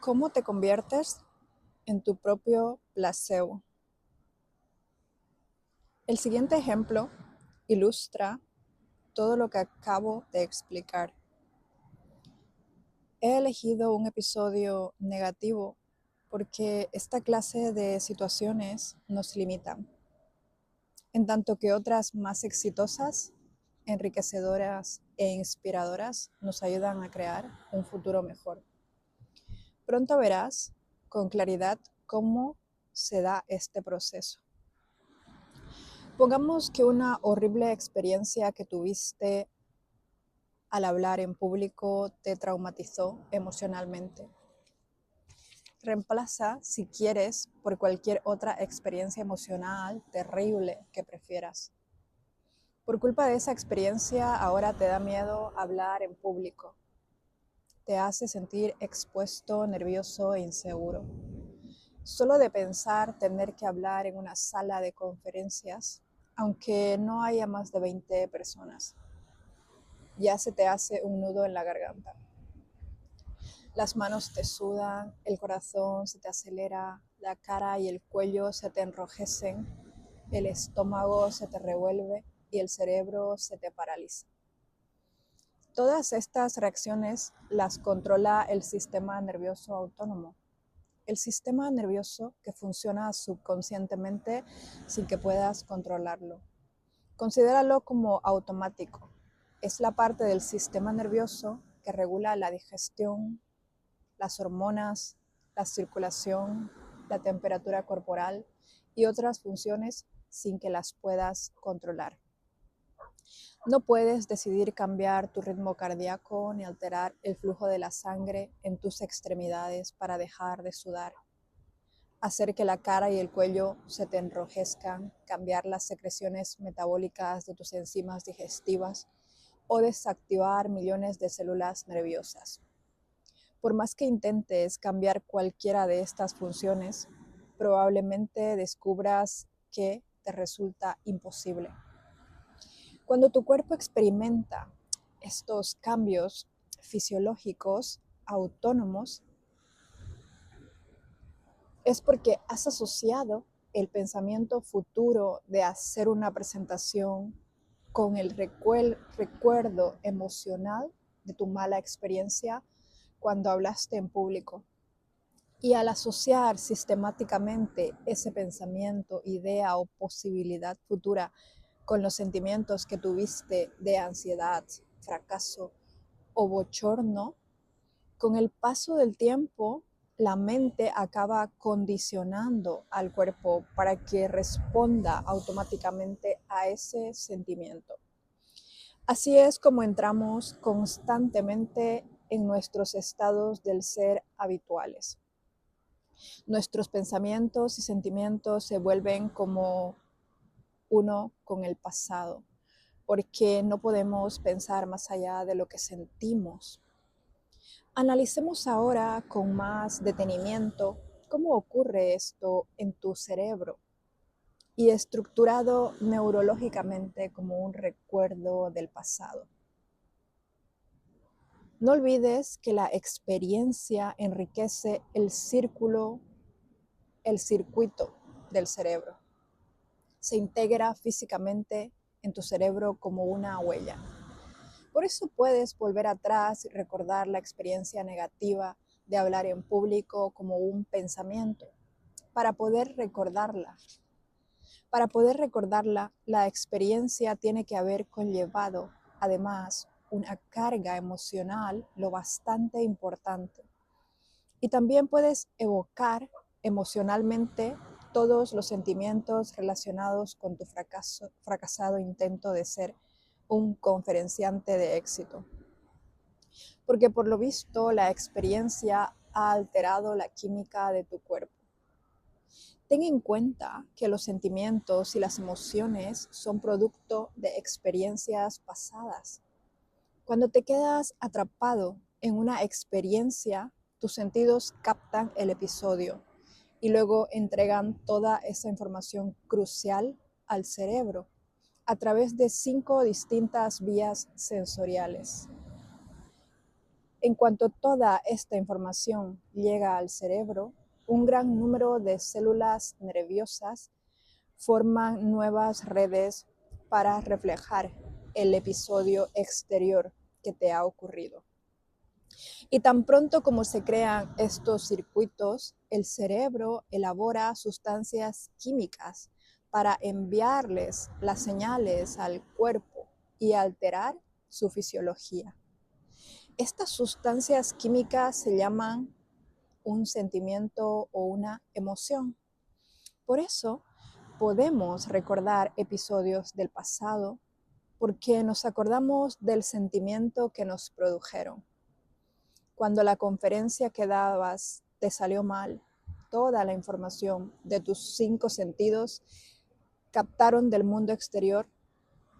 ¿Cómo te conviertes en tu propio placebo? El siguiente ejemplo ilustra todo lo que acabo de explicar. He elegido un episodio negativo porque esta clase de situaciones nos limitan, en tanto que otras más exitosas, enriquecedoras e inspiradoras nos ayudan a crear un futuro mejor. Pronto verás con claridad cómo se da este proceso. Pongamos que una horrible experiencia que tuviste al hablar en público te traumatizó emocionalmente. Reemplaza, si quieres, por cualquier otra experiencia emocional terrible que prefieras. Por culpa de esa experiencia, ahora te da miedo hablar en público. Te hace sentir expuesto, nervioso e inseguro. Solo de pensar tener que hablar en una sala de conferencias, aunque no haya más de 20 personas, ya se te hace un nudo en la garganta. Las manos te sudan, el corazón se te acelera, la cara y el cuello se te enrojecen, el estómago se te revuelve y el cerebro se te paraliza. Todas estas reacciones las controla el sistema nervioso autónomo. El sistema nervioso que funciona subconscientemente sin que puedas controlarlo. Considéralo como automático. Es la parte del sistema nervioso que regula la digestión, las hormonas, la circulación, la temperatura corporal y otras funciones sin que las puedas controlar. No puedes decidir cambiar tu ritmo cardíaco ni alterar el flujo de la sangre en tus extremidades para dejar de sudar, hacer que la cara y el cuello se te enrojezcan, cambiar las secreciones metabólicas de tus enzimas digestivas o desactivar millones de células nerviosas. Por más que intentes cambiar cualquiera de estas funciones, probablemente descubras que te resulta imposible. Cuando tu cuerpo experimenta estos cambios fisiológicos autónomos, es porque has asociado el pensamiento futuro de hacer una presentación con el recuerdo emocional de tu mala experiencia cuando hablaste en público. Y al asociar sistemáticamente ese pensamiento, idea o posibilidad futura con los sentimientos que tuviste de ansiedad, fracaso o bochorno, con el paso del tiempo, la mente acaba condicionando al cuerpo para que responda automáticamente a ese sentimiento. Así es como entramos constantemente en nuestros estados del ser habituales. Nuestros pensamientos y sentimientos se vuelven como uno con el pasado, porque no podemos pensar más allá de lo que sentimos. Analicemos ahora con más detenimiento cómo ocurre esto en tu cerebro y estructurado neurológicamente como un recuerdo del pasado. No olvides que la experiencia enriquece el circuito del cerebro. Se integra físicamente en tu cerebro como una huella. Por eso puedes volver atrás y recordar la experiencia negativa de hablar en público como un pensamiento. Para poder recordarla, la experiencia tiene que haber conllevado, además, una carga emocional lo bastante importante. Y también puedes evocar emocionalmente todos los sentimientos relacionados con tu fracasado intento de ser un conferenciante de éxito. Porque por lo visto la experiencia ha alterado la química de tu cuerpo. Ten en cuenta que los sentimientos y las emociones son producto de experiencias pasadas. Cuando te quedas atrapado en una experiencia, tus sentidos captan el episodio y luego entregan toda esa información crucial al cerebro a través de 5 distintas vías sensoriales. En cuanto toda esta información llega al cerebro, un gran número de células nerviosas forman nuevas redes para reflejar el episodio exterior que te ha ocurrido. Y tan pronto como se crean estos circuitos, el cerebro elabora sustancias químicas para enviarles las señales al cuerpo y alterar su fisiología. Estas sustancias químicas se llaman un sentimiento o una emoción. Por eso podemos recordar episodios del pasado porque nos acordamos del sentimiento que nos produjeron. Cuando la conferencia que dabas te salió mal, toda la información de tus 5 sentidos captaron del mundo exterior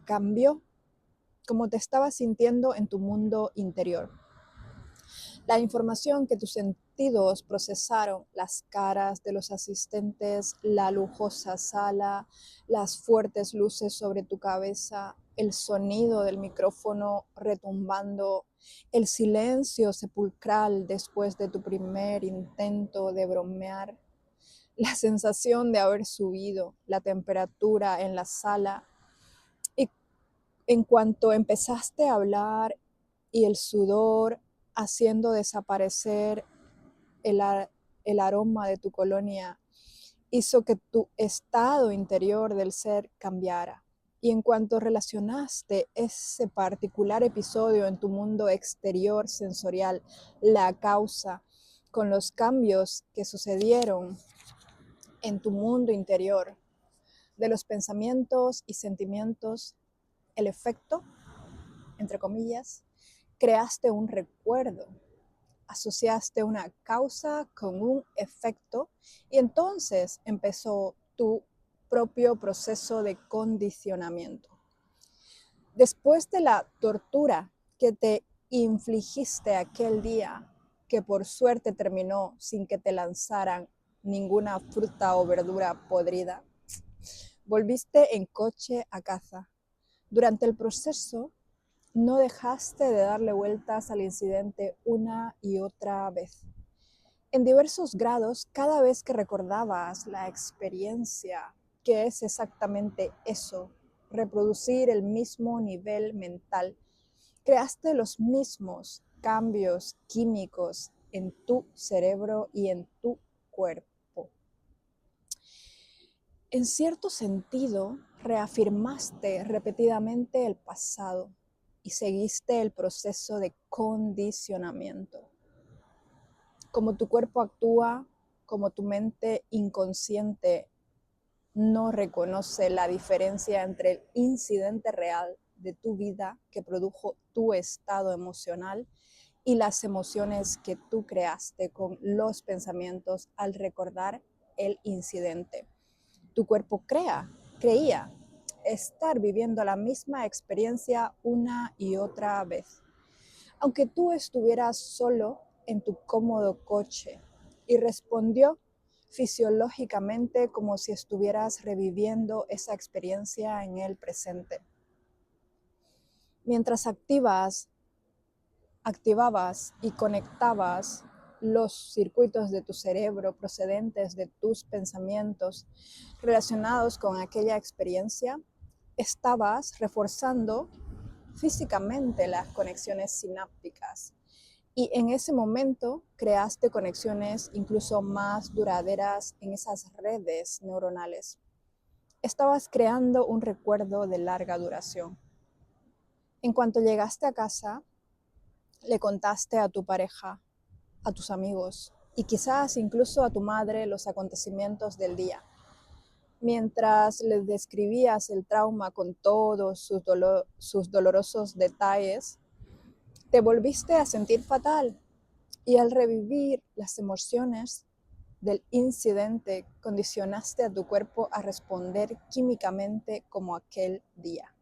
cambió como te estabas sintiendo en tu mundo interior. La información que tus sentidos procesaron, las caras de los asistentes, la lujosa sala, las fuertes luces sobre tu cabeza, el sonido del micrófono retumbando, el silencio sepulcral después de tu primer intento de bromear, la sensación de haber subido la temperatura en la sala y en cuanto empezaste a hablar y el sudor haciendo desaparecer el, el aroma de tu colonia hizo que tu estado interior del ser cambiara. Y en cuanto relacionaste ese particular episodio en tu mundo exterior sensorial, la causa, con los cambios que sucedieron en tu mundo interior, de los pensamientos y sentimientos, el efecto, entre comillas, creaste un recuerdo, asociaste una causa con un efecto y entonces empezó tu propio proceso de condicionamiento. Después de la tortura que te infligiste aquel día, que por suerte terminó sin que te lanzaran ninguna fruta o verdura podrida, volviste en coche a casa. Durante el proceso, no dejaste de darle vueltas al incidente una y otra vez. En diversos grados, cada vez que recordabas la experiencia, que es exactamente eso, reproducir el mismo nivel mental, creaste los mismos cambios químicos en tu cerebro y en tu cuerpo. En cierto sentido, reafirmaste repetidamente el pasado y seguiste el proceso de condicionamiento. Como tu cuerpo actúa, como tu mente inconsciente no reconoce la diferencia entre el incidente real de tu vida que produjo tu estado emocional y las emociones que tú creaste con los pensamientos al recordar el incidente. Tu cuerpo creía estar viviendo la misma experiencia una y otra vez. Aunque tú estuvieras solo en tu cómodo coche, y respondió fisiológicamente como si estuvieras reviviendo esa experiencia en el presente. Mientras activabas y conectabas los circuitos de tu cerebro procedentes de tus pensamientos relacionados con aquella experiencia, estabas reforzando físicamente las conexiones sinápticas y en ese momento creaste conexiones incluso más duraderas en esas redes neuronales. Estabas creando un recuerdo de larga duración. En cuanto llegaste a casa, le contaste a tu pareja, a tus amigos y quizás incluso a tu madre los acontecimientos del día. Mientras les describías el trauma con todos sus dolorosos detalles, te volviste a sentir fatal y al revivir las emociones del incidente condicionaste a tu cuerpo a responder químicamente como aquel día.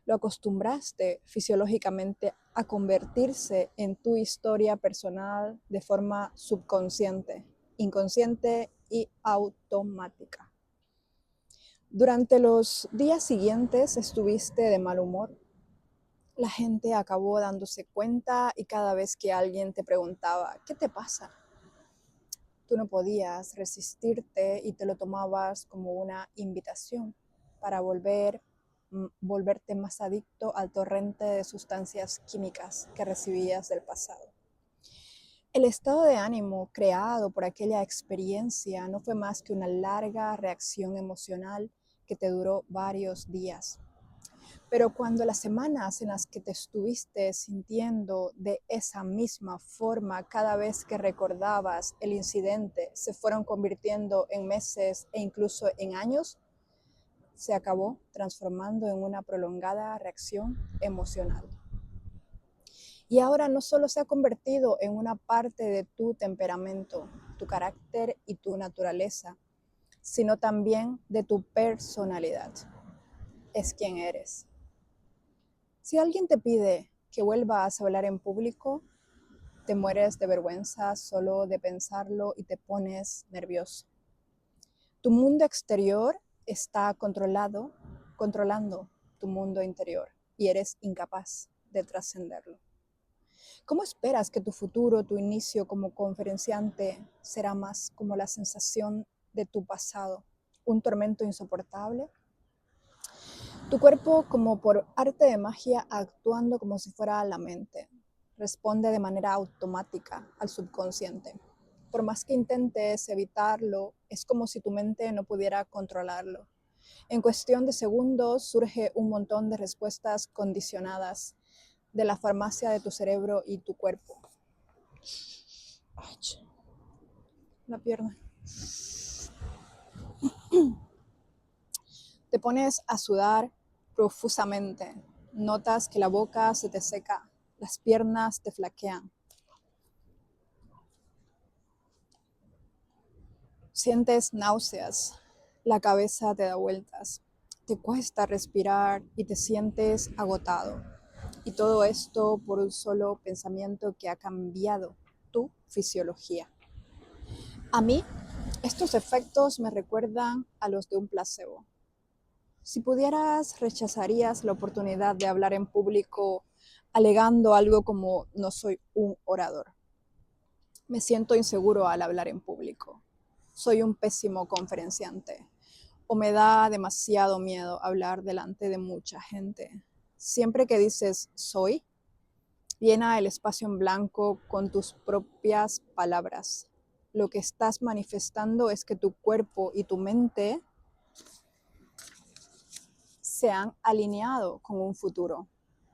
Lo acostumbraste fisiológicamente a convertirse en tu historia personal de forma subconsciente, inconsciente y automática. Durante los días siguientes estuviste de mal humor. La gente acabó dándose cuenta y cada vez que alguien te preguntaba, ¿qué te pasa? Tú no podías resistirte y te lo tomabas como una invitación para volverte más adicto al torrente de sustancias químicas que recibías del pasado. El estado de ánimo creado por aquella experiencia no fue más que una larga reacción emocional que te duró varios días. Pero cuando las semanas en las que te estuviste sintiendo de esa misma forma cada vez que recordabas el incidente se fueron convirtiendo en meses e incluso en años, se acabó transformando en una prolongada reacción emocional. Y ahora no solo se ha convertido en una parte de tu temperamento, tu carácter y tu naturaleza, sino también de tu personalidad. Es quien eres. Si alguien te pide que vuelvas a hablar en público, te mueres de vergüenza solo de pensarlo y te pones nervioso. Tu mundo exterior está controlando tu mundo interior y eres incapaz de trascenderlo. ¿Cómo esperas que tu futuro, tu inicio como conferenciante será más como la sensación de tu pasado, un tormento insoportable? Tu cuerpo, como por arte de magia, actuando como si fuera la mente, responde de manera automática al subconsciente. Por más que intentes evitarlo, es como si tu mente no pudiera controlarlo. En cuestión de segundos surge un montón de respuestas condicionadas de la farmacia de tu cerebro y tu cuerpo. Ay, la pierna. Te pones a sudar profusamente. Notas que la boca se te seca, las piernas te flaquean. Sientes náuseas, la cabeza te da vueltas, te cuesta respirar y te sientes agotado. Y todo esto por un solo pensamiento que ha cambiado tu fisiología. A mí, estos efectos me recuerdan a los de un placebo. Si pudieras, rechazarías la oportunidad de hablar en público alegando algo como no soy un orador. Me siento inseguro al hablar en público. Soy un pésimo conferenciante. O me da demasiado miedo hablar delante de mucha gente. Siempre que dices soy, llena el espacio en blanco con tus propias palabras. Lo que estás manifestando es que tu cuerpo y tu mente se han alineado con un futuro,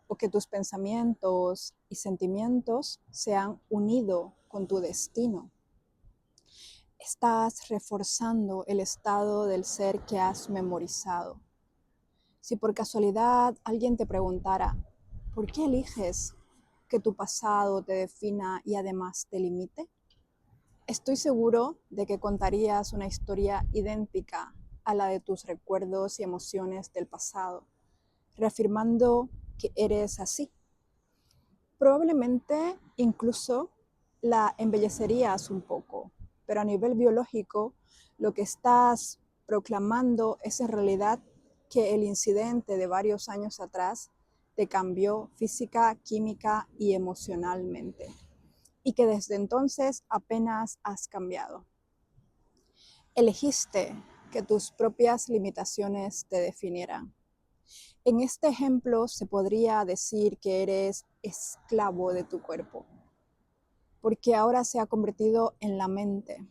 o que tus pensamientos y sentimientos se han unido con tu destino. Estás reforzando el estado del ser que has memorizado. Si por casualidad alguien te preguntara, ¿por qué eliges que tu pasado te defina y además te limite? Estoy seguro de que contarías una historia idéntica a la de tus recuerdos y emociones del pasado, reafirmando que eres así. Probablemente incluso la embellecerías un poco, pero a nivel biológico lo que estás proclamando es en realidad que el incidente de varios años atrás te cambió física, química y emocionalmente, y que desde entonces apenas has cambiado. Elegiste que tus propias limitaciones te definieran. En este ejemplo se podría decir que eres esclavo de tu cuerpo, porque ahora se ha convertido en la mente.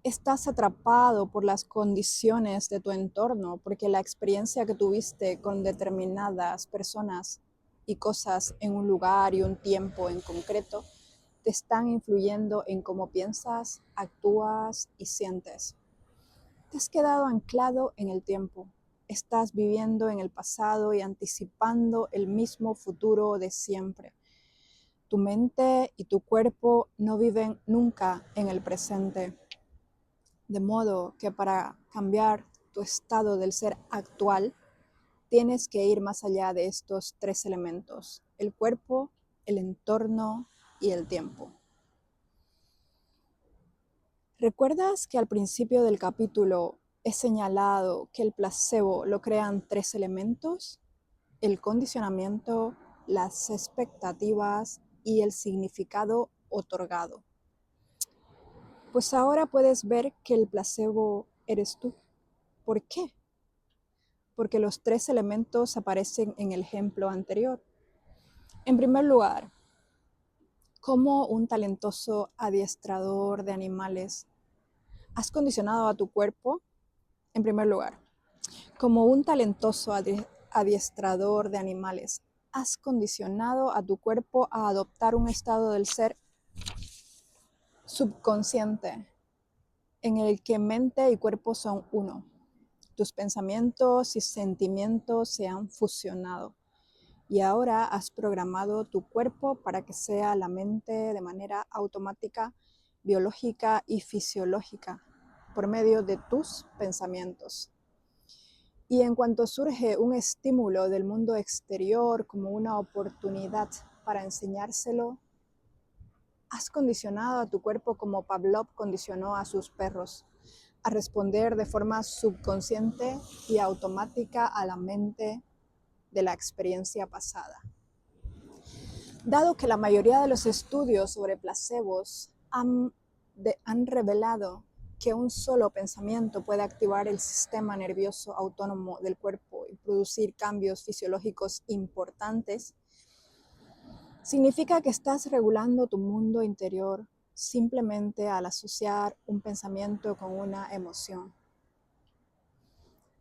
Estás atrapado por las condiciones de tu entorno, porque la experiencia que tuviste con determinadas personas y cosas en un lugar y un tiempo en concreto te están influyendo en cómo piensas, actúas y sientes. Te has quedado anclado en el tiempo. Estás viviendo en el pasado y anticipando el mismo futuro de siempre. Tu mente y tu cuerpo no viven nunca en el presente. De modo que para cambiar tu estado del ser actual, tienes que ir más allá de estos tres elementos: el cuerpo, el entorno y el tiempo. ¿Recuerdas que al principio del capítulo he señalado que el placebo lo crean tres elementos? el condicionamiento, las expectativas y el significado otorgado. Pues ahora puedes ver que el placebo eres tú. ¿Por qué? Porque los tres elementos aparecen en el ejemplo anterior. En primer lugar, como un talentoso adiestrador de animales, has condicionado a tu cuerpo, en primer lugar, como un talentoso adiestrador de animales, has condicionado a tu cuerpo a adoptar un estado del ser subconsciente, en el que mente y cuerpo son uno. Tus pensamientos y sentimientos se han fusionado y ahora has programado tu cuerpo para que sea la mente de manera automática, biológica y fisiológica por medio de tus pensamientos. Y en cuanto surge un estímulo del mundo exterior como una oportunidad para enseñárselo, has condicionado a tu cuerpo como Pavlov condicionó a sus perros, a responder de forma subconsciente y automática a la mente de la experiencia pasada. Dado que la mayoría de los estudios sobre placebos han revelado que un solo pensamiento puede activar el sistema nervioso autónomo del cuerpo y producir cambios fisiológicos importantes, significa que estás regulando tu mundo interior simplemente al asociar un pensamiento con una emoción.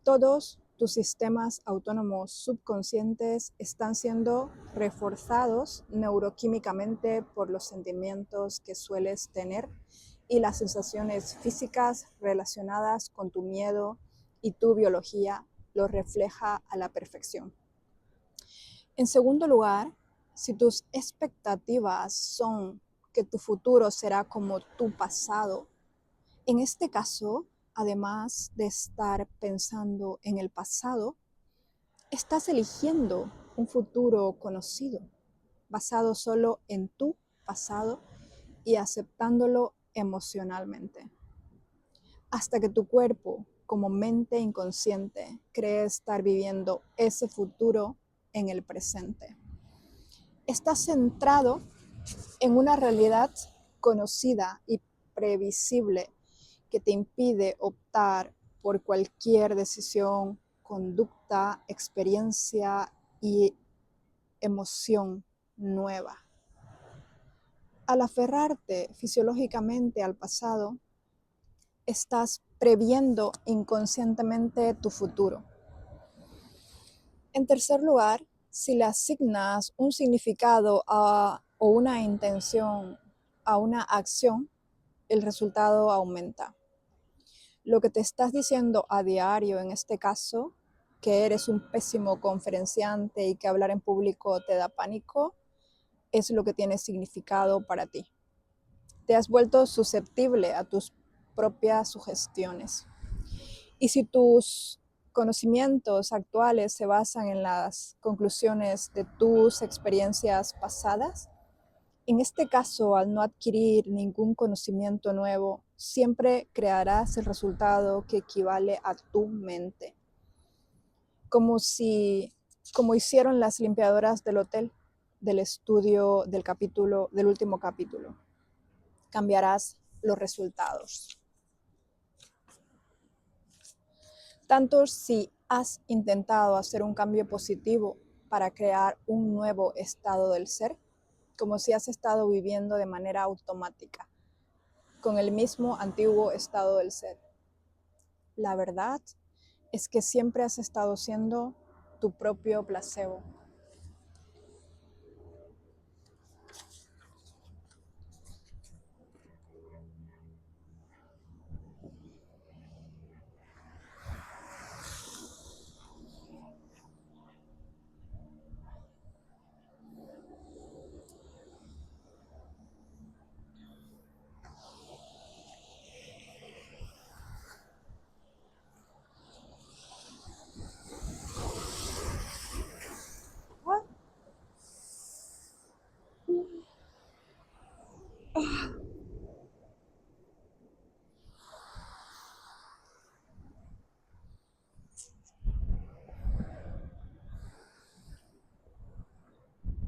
Todos tus sistemas autónomos subconscientes están siendo reforzados neuroquímicamente por los sentimientos que sueles tener y las sensaciones físicas relacionadas con tu miedo, y tu biología lo refleja a la perfección. En segundo lugar, si tus expectativas son que tu futuro será como tu pasado, en este caso, además de estar pensando en el pasado, estás eligiendo un futuro conocido, basado solo en tu pasado y aceptándolo emocionalmente. Hasta que tu cuerpo, como mente inconsciente, cree estar viviendo ese futuro en el presente. Estás centrado en una realidad conocida y previsible que te impide optar por cualquier decisión, conducta, experiencia y emoción nueva. Al aferrarte fisiológicamente al pasado, estás previendo inconscientemente tu futuro. En tercer lugar, si le asignas un significado o una intención a una acción, el resultado aumenta. Lo que te estás diciendo a diario, en este caso, que eres un pésimo conferenciante y que hablar en público te da pánico, es lo que tiene significado para ti. Te has vuelto susceptible a tus propias sugestiones. Y si tus conocimientos actuales se basan en las conclusiones de tus experiencias pasadas, en este caso, al no adquirir ningún conocimiento nuevo, siempre crearás el resultado que equivale a tu mente. Como hicieron las limpiadoras del hotel del estudio del último capítulo. Cambiarás los resultados. Tanto si has intentado hacer un cambio positivo para crear un nuevo estado del ser, como si has estado viviendo de manera automática con el mismo antiguo estado del ser. La verdad es que siempre has estado siendo tu propio placebo.